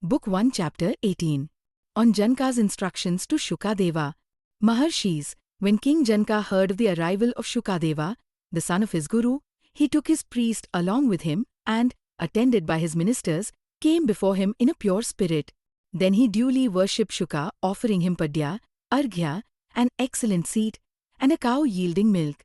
Book 1 Chapter 18 On Janaka's Instructions to Shuka Deva. Maharshis, when King Janaka heard of the arrival of Shuka Deva, the son of his guru, he took his priest along with him and, attended by his ministers, came before him in a pure spirit. Then he duly worshipped Shuka, offering him padya, arghya, an excellent seat, and a cow yielding milk.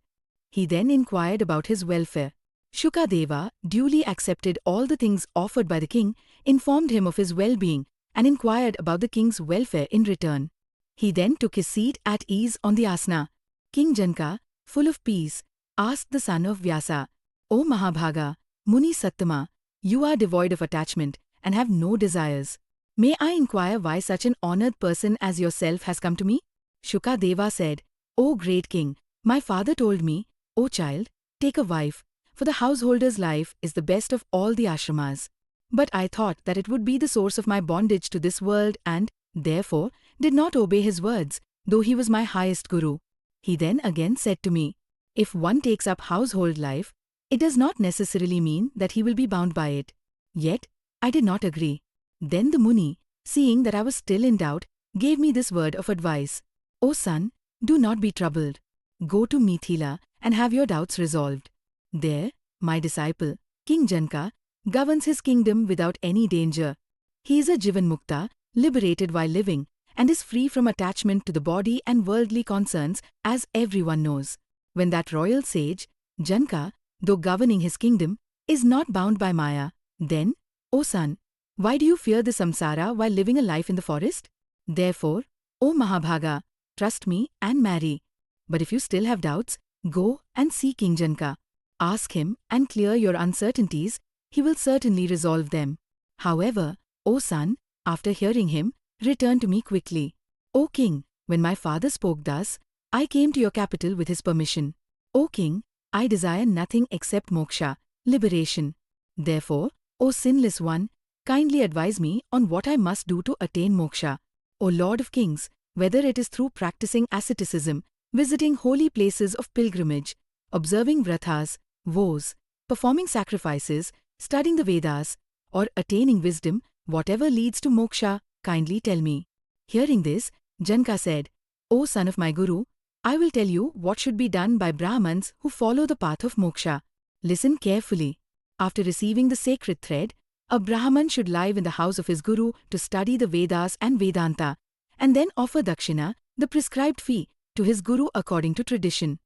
He then inquired about his welfare. Shuka Deva duly accepted all the things offered by the king, informed him of his well-being, and inquired about the king's welfare in return. He then took his seat at ease on the asana. King Janaka, full of peace, asked the son of Vyasa, "O Mahabhaga, Muni Sattama, you are devoid of attachment and have no desires. May I inquire why such an honored person as yourself has come to me?" Shuka Deva said, "O great king, my father told me, O child, take a wife, for the householder's life is the best of all the ashramas. But I thought that it would be the source of my bondage to this world and, therefore, did not obey his words, though he was my highest guru." He then again said to me, "If one takes up household life, it does not necessarily mean that he will be bound by it." Yet, I did not agree. Then the Muni, seeing that I was still in doubt, gave me this word of advice: "O son, do not be troubled. Go to Mithila and have your doubts resolved. There, my disciple, King Janaka, governs his kingdom without any danger. He is a Jivan-mukta, liberated while living, and is free from attachment to the body and worldly concerns, as everyone knows. When that royal sage, Janaka, though governing his kingdom, is not bound by Maya, then, O son, why do you fear the samsara while living a life in the forest? Therefore, O Mahabhaga, trust me and marry. But if you still have doubts, go and see King Janaka. Ask him and clear your uncertainties, he will certainly resolve them. However, O son, after hearing him, return to me quickly. O king, when my father spoke thus, I came to your capital with his permission. O king, I desire nothing except moksha, liberation. Therefore, O sinless one, kindly advise me on what I must do to attain moksha. O Lord of kings, whether it is through practicing asceticism, visiting holy places of pilgrimage, observing vratas, vows, performing sacrifices, studying the Vedas, or attaining wisdom, whatever leads to moksha, kindly tell me." Hearing this, Janaka said, "O son of my guru, I will tell you what should be done by Brahmans who follow the path of moksha. Listen carefully. After receiving the sacred thread, a Brahman should live in the house of his guru to study the Vedas and Vedanta, and then offer dakshina, the prescribed fee, to his guru according to tradition.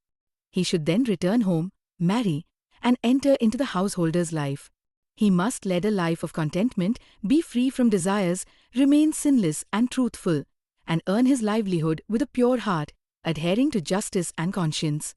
He should then return home, marry, and enter into the householder's life. He must lead a life of contentment, be free from desires, remain sinless and truthful, and earn his livelihood with a pure heart, adhering to justice and conscience.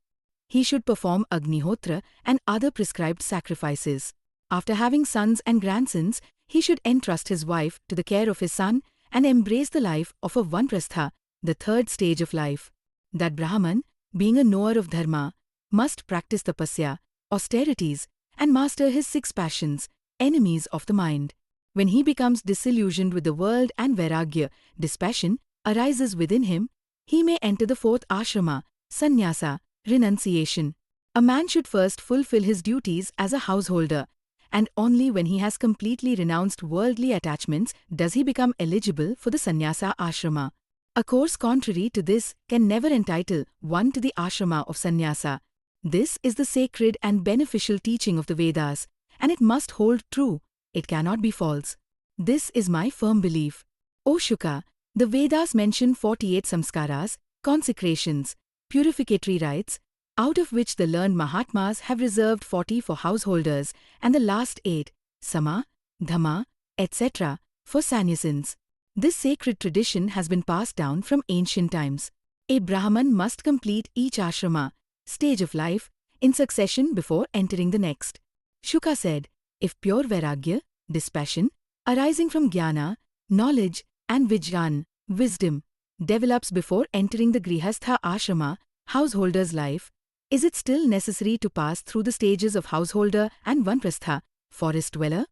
He should perform Agnihotra and other prescribed sacrifices. After having sons and grandsons, he should entrust his wife to the care of his son and embrace the life of a vanprastha, the third stage of life. That Brahman, being a knower of Dharma, must practice tapasya, austerities, and master his 6 passions, enemies of the mind. When he becomes disillusioned with the world and vairagya, dispassion, arises within him, he may enter the 4th ashrama, sannyasa, renunciation. A man should first fulfill his duties as a householder, and only when he has completely renounced worldly attachments does he become eligible for the sannyasa ashrama. A course contrary to this can never entitle one to the ashrama of sannyasa. This is the sacred and beneficial teaching of the Vedas, and it must hold true. It cannot be false. This is my firm belief. O Shuka, the Vedas mention 48 samskaras, consecrations, purificatory rites, out of which the learned Mahatmas have reserved 40 for householders and the last 8, sama, dhamma, etc., for sannyasins. This sacred tradition has been passed down from ancient times. A Brahman must complete each ashrama, stage of life, in succession before entering the next. Shuka said, if pure vairagya, dispassion, arising from jnana, knowledge, and vijnan, wisdom, develops before entering the grihastha ashrama, householder's life, is it still necessary to pass through the stages of householder and vanprastha, forest dweller?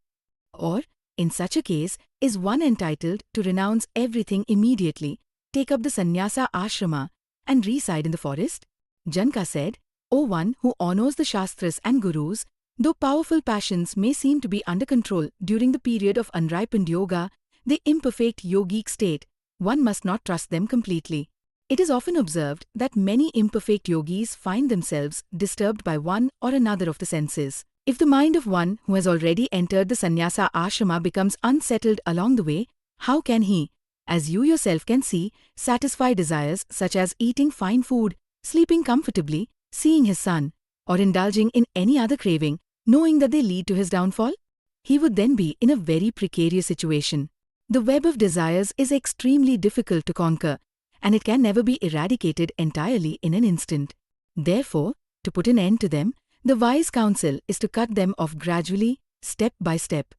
Or, in such a case, is one entitled to renounce everything immediately, take up the sannyasa ashrama, and reside in the forest? Janaka said, O one who honors the Shastras and Gurus, though powerful passions may seem to be under control during the period of unripened yoga, the imperfect yogic state, one must not trust them completely. It is often observed that many imperfect yogis find themselves disturbed by one or another of the senses. If the mind of one who has already entered the sannyasa ashrama becomes unsettled along the way, how can he, as you yourself can see, satisfy desires such as eating fine food, sleeping comfortably, seeing his son, or indulging in any other craving, knowing that they lead to his downfall? He would then be in a very precarious situation. The web of desires is extremely difficult to conquer, and it can never be eradicated entirely in an instant. Therefore, to put an end to them, the wise counsel is to cut them off gradually, step by step.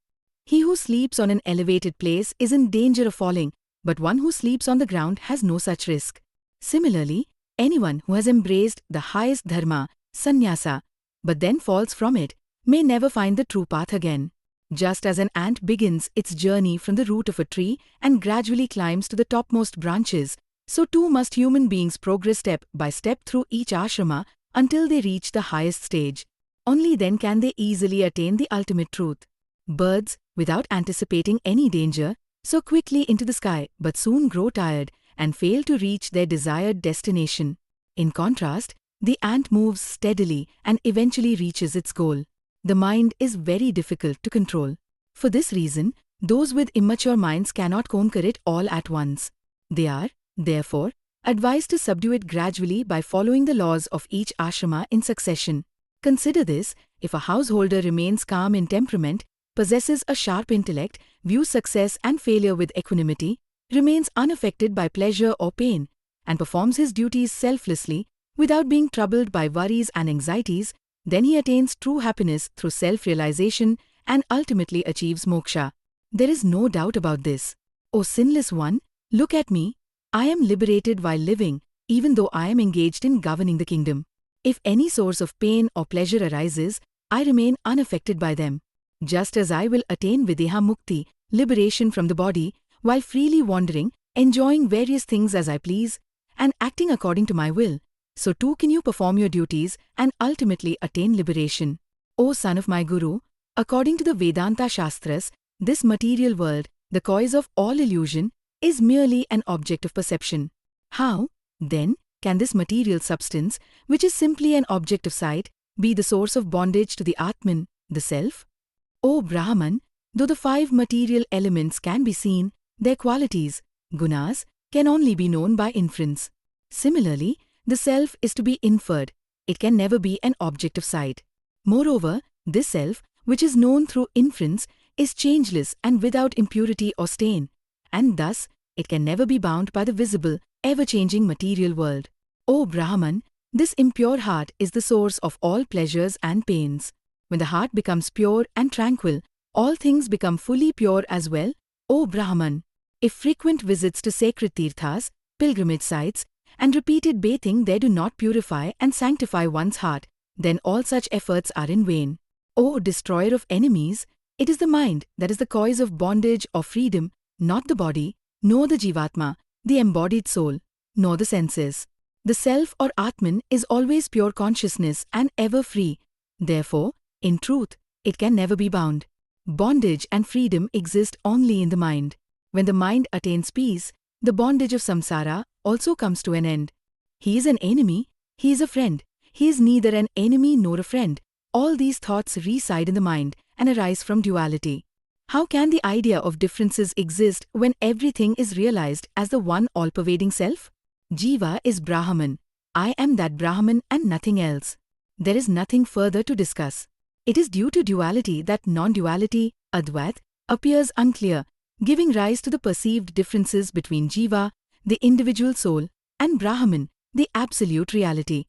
He who sleeps on an elevated place is in danger of falling, but one who sleeps on the ground has no such risk. Similarly, anyone who has embraced the highest dharma, sannyasa, but then falls from it, may never find the true path again. Just as an ant begins its journey from the root of a tree and gradually climbs to the topmost branches, so too must human beings progress step by step through each ashrama until they reach the highest stage. Only then can they easily attain the ultimate truth. Birds, without anticipating any danger, soar quickly into the sky but soon grow tired and fail to reach their desired destination. In contrast, the ant moves steadily and eventually reaches its goal. The mind is very difficult to control. For this reason, those with immature minds cannot conquer it all at once. They are, therefore, advised to subdue it gradually by following the laws of each ashrama in succession. Consider this: if a householder remains calm in temperament, possesses a sharp intellect, views success and failure with equanimity, remains unaffected by pleasure or pain, and performs his duties selflessly, without being troubled by worries and anxieties, then he attains true happiness through self-realization and ultimately achieves moksha. There is no doubt about this. O sinless one, look at me. I am liberated while living, even though I am engaged in governing the kingdom. If any source of pain or pleasure arises, I remain unaffected by them. Just as I will attain videha mukti, liberation from the body, while freely wandering, enjoying various things as I please, and acting according to my will, so too can you perform your duties and ultimately attain liberation. O son of my Guru, according to the Vedanta Shastras, this material world, the cause of all illusion, is merely an object of perception. How, then, can this material substance, which is simply an object of sight, be the source of bondage to the Atman, the Self? O Brahman, though the 5 material elements can be seen, their qualities, gunas, can only be known by inference. Similarly, the Self is to be inferred. It can never be an object of sight. Moreover, this Self, which is known through inference, is changeless and without impurity or stain, and thus it can never be bound by the visible, ever-changing material world. O Brahman, this impure heart is the source of all pleasures and pains. When the heart becomes pure and tranquil, all things become fully pure as well. O Brahman, if frequent visits to sacred tirthas, pilgrimage sites, and repeated bathing there do not purify and sanctify one's heart, then all such efforts are in vain. O destroyer of enemies, it is the mind that is the cause of bondage or freedom, not the body, nor the jivatma, the embodied soul, nor the senses. The Self or Atman is always pure consciousness and ever free. Therefore, in truth, it can never be bound. Bondage and freedom exist only in the mind. When the mind attains peace, the bondage of samsara also comes to an end. He is an enemy, he is a friend. He is neither an enemy nor a friend. All these thoughts reside in the mind and arise from duality. How can the idea of differences exist when everything is realized as the one all-pervading Self? Jiva is Brahman. I am that Brahman and nothing else. There is nothing further to discuss. It is due to duality that non-duality, Advait, appears unclear, giving rise to the perceived differences between Jiva, the individual soul, and Brahman, the absolute reality.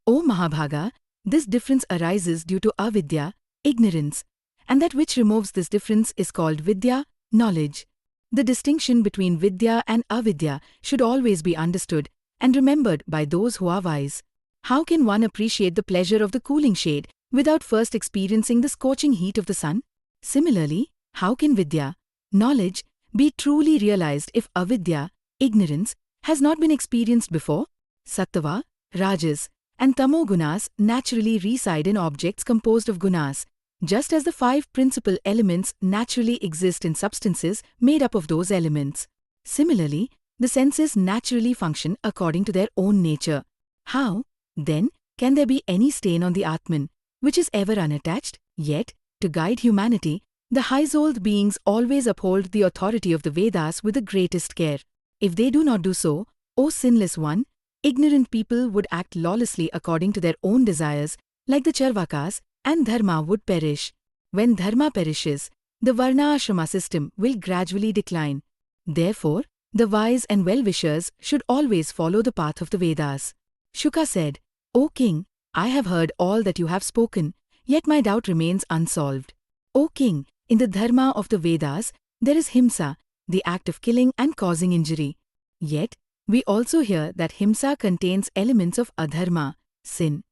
O Mahabhaga, this difference arises due to avidya, ignorance, and that which removes this difference is called vidya, knowledge. The distinction between vidya and avidya should always be understood and remembered by those who are wise. How can one appreciate the pleasure of the cooling shade without first experiencing the scorching heat of the sun? Similarly, how can vidya, knowledge, be truly realized if avidya, ignorance, has not been experienced before? Sattva, rajas, and tamo gunas naturally reside in objects composed of gunas, just as the 5 principal elements naturally exist in substances made up of those elements. Similarly, the senses naturally function according to their own nature. How, then, can there be any stain on the Atman, which is ever unattached? Yet, to guide humanity, the high-souled beings always uphold the authority of the Vedas with the greatest care. If they do not do so, O sinless one, ignorant people would act lawlessly according to their own desires, like the Charvakas, and Dharma would perish. When Dharma perishes, the Varna-ashrama system will gradually decline. Therefore, the wise and well-wishers should always follow the path of the Vedas. Shuka said, O king, I have heard all that you have spoken, yet my doubt remains unsolved. O king, in the Dharma of the Vedas, there is himsa, the act of killing and causing injury. Yet, we also hear that himsa contains elements of adharma, sin.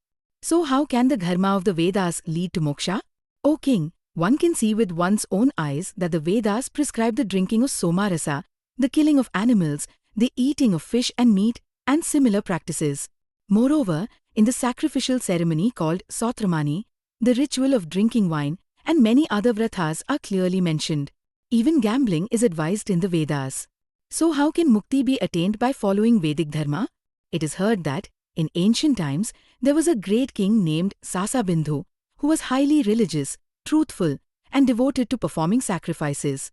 So how can the Dharma of the Vedas lead to moksha? O king, one can see with one's own eyes that the Vedas prescribe the drinking of somarasa, the killing of animals, the eating of fish and meat, and similar practices. Moreover, in the sacrificial ceremony called Sautramani, the ritual of drinking wine, and many other vratas are clearly mentioned. Even gambling is advised in the Vedas. So how can mukti be attained by following Vedic Dharma? It is heard that, in ancient times, there was a great king named Sasabindhu, who was highly religious, truthful, and devoted to performing sacrifices.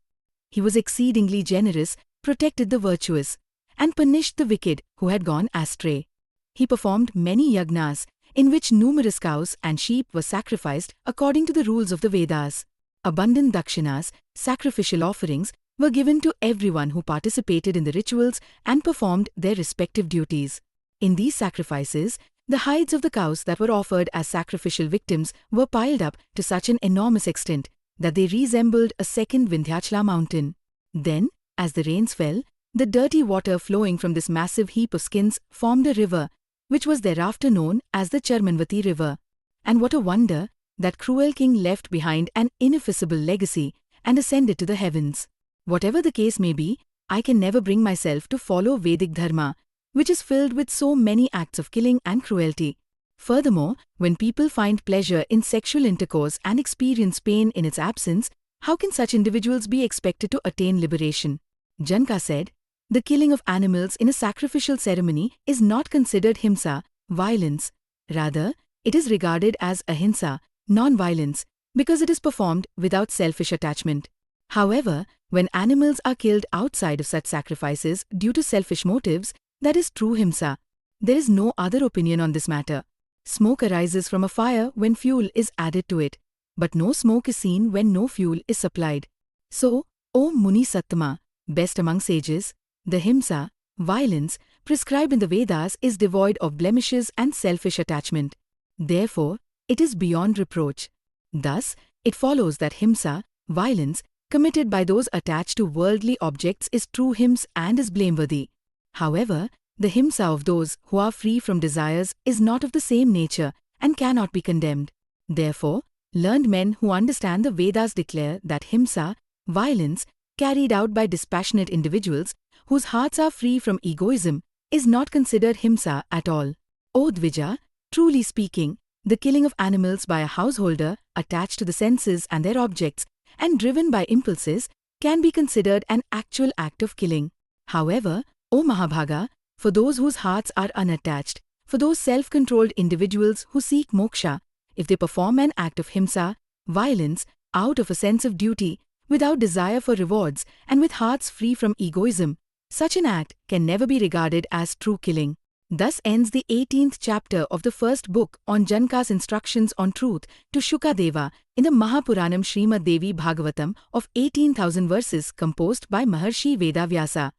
He was exceedingly generous, protected the virtuous, and punished the wicked who had gone astray. He performed many yagnas, in which numerous cows and sheep were sacrificed according to the rules of the Vedas. Abundant dakshinas, sacrificial offerings, were given to everyone who participated in the rituals and performed their respective duties. In these sacrifices, the hides of the cows that were offered as sacrificial victims were piled up to such an enormous extent that they resembled a second Vindhyachala mountain. Then, as the rains fell, the dirty water flowing from this massive heap of skins formed a river, which was thereafter known as the Charmanvati River. And what a wonder, that cruel king left behind an ineffaceable legacy and ascended to the heavens. Whatever the case may be, I can never bring myself to follow Vedic Dharma, which is filled with so many acts of killing and cruelty. Furthermore, when people find pleasure in sexual intercourse and experience pain in its absence, how can such individuals be expected to attain liberation? Janaka said, the killing of animals in a sacrificial ceremony is not considered himsa, violence. Rather, it is regarded as ahimsa, non-violence, because it is performed without selfish attachment. However, when animals are killed outside of such sacrifices due to selfish motives, that is true himsa. There is no other opinion on this matter. Smoke arises from a fire when fuel is added to it, but no smoke is seen when no fuel is supplied. So, O Muni Sattama, best among sages, the himsa, violence, prescribed in the Vedas is devoid of blemishes and selfish attachment. Therefore, it is beyond reproach. Thus, it follows that himsa, violence, committed by those attached to worldly objects is true hims and is blameworthy. However, the himsa of those who are free from desires is not of the same nature and cannot be condemned. Therefore, learned men who understand the Vedas declare that himsa, violence, carried out by dispassionate individuals whose hearts are free from egoism, is not considered himsa at all. O Dvija, truly speaking, the killing of animals by a householder attached to the senses and their objects and driven by impulses can be considered an actual act of killing. However, O Mahabhaga, for those whose hearts are unattached, for those self-controlled individuals who seek moksha, if they perform an act of himsa, violence, out of a sense of duty, without desire for rewards and with hearts free from egoism, such an act can never be regarded as true killing. Thus ends the 18th chapter of the first book on Janaka's instructions on truth to Shuka Deva in the Mahapuranam Srimad Devi Bhagavatam of 18,000 verses composed by Maharshi Vedavyasa.